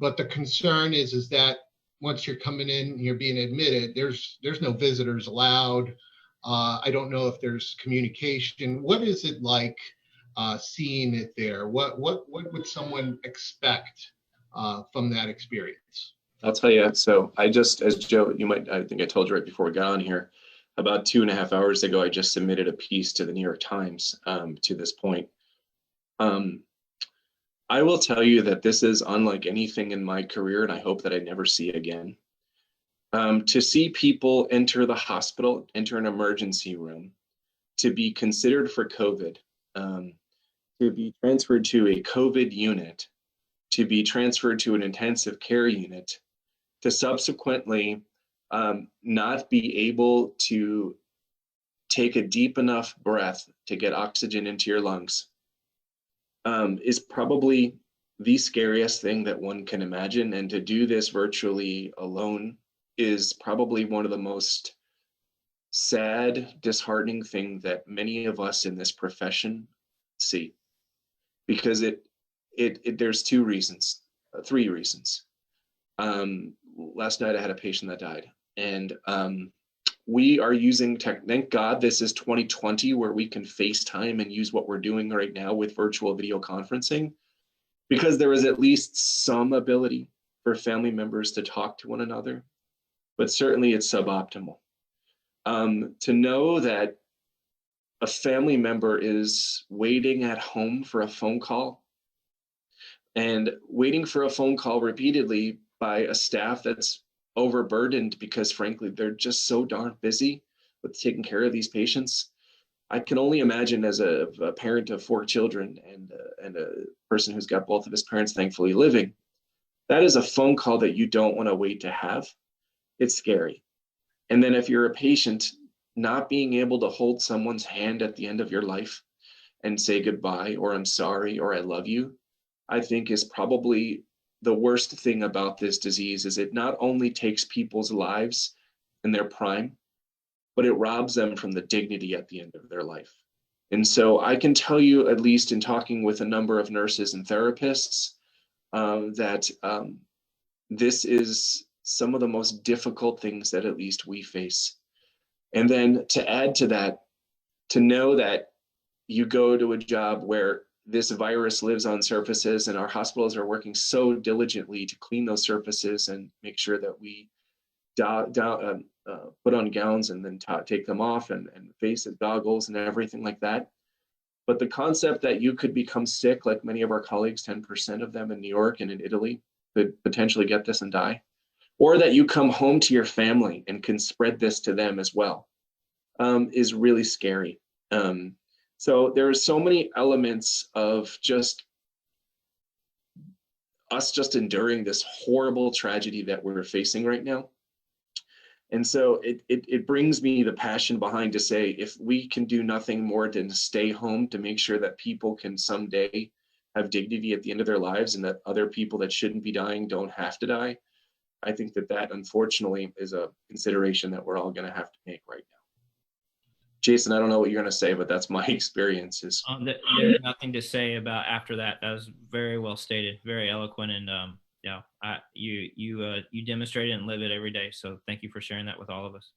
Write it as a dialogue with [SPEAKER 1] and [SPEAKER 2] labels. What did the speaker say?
[SPEAKER 1] But the concern is that once you're coming in and you're being admitted, there's no visitors allowed. I don't know if there's communication. What is it like seeing it there? What would someone expect from that experience?
[SPEAKER 2] I'll tell you. So I just, as Joe, I think I told you right before we got on here, about 2.5 hours ago, I just submitted a piece to the New York Times to this point. I will tell you that this is unlike anything in my career, and I hope that I never see again. To see people enter the hospital, enter an emergency room, to be considered for COVID, to be transferred to a COVID unit, to be transferred to an intensive care unit, to subsequently not be able to take a deep enough breath to get oxygen into your lungs, is probably the scariest thing that one can imagine. And to do this virtually alone is probably one of the most sad, disheartening things that many of us in this profession see. Because there's three reasons. Last night I had a patient that died, and we are using tech. Thank God this is 2020, where we can FaceTime and use what we're doing right now with virtual video conferencing, because there is at least some ability for family members to talk to one another, but certainly it's suboptimal. To know that a family member is waiting at home for a phone call, and waiting for a phone call repeatedly by a staff that's overburdened because frankly, they're just so darn busy with taking care of these patients. I can only imagine, as a parent of 4 children and a person who's got both of his parents thankfully living, that is a phone call that you don't want to wait to have. It's scary. And then if you're a patient, not being able to hold someone's hand at the end of your life and say goodbye, or I'm sorry, or I love you, I think is probably the worst thing about this disease. Is it not only takes people's lives in their prime, but it robs them from the dignity at the end of their life. And so I can tell you, at least in talking with a number of nurses and therapists, that this is some of the most difficult things that at least we face. And then to add to that, to know that you go to a job where this virus lives on surfaces, and our hospitals are working so diligently to clean those surfaces and make sure that we put on gowns and then take them off, and face goggles and everything like that. But the concept that you could become sick, like many of our colleagues, 10% of them in New York and in Italy could potentially get this and die, or that you come home to your family and can spread this to them as well, is really scary. So there are so many elements of just us just enduring this horrible tragedy that we're facing right now. And so it brings me the passion behind to say, if we can do nothing more than stay home to make sure that people can someday have dignity at the end of their lives, and that other people that shouldn't be dying don't have to die, I think that unfortunately is a consideration that we're all going to have to make right now. Jason, I don't know what you're going to say, but that's my experiences.
[SPEAKER 3] There's nothing to say about after that. That was very well stated, very eloquent, and you demonstrate it and live it every day. So thank you for sharing that with all of us.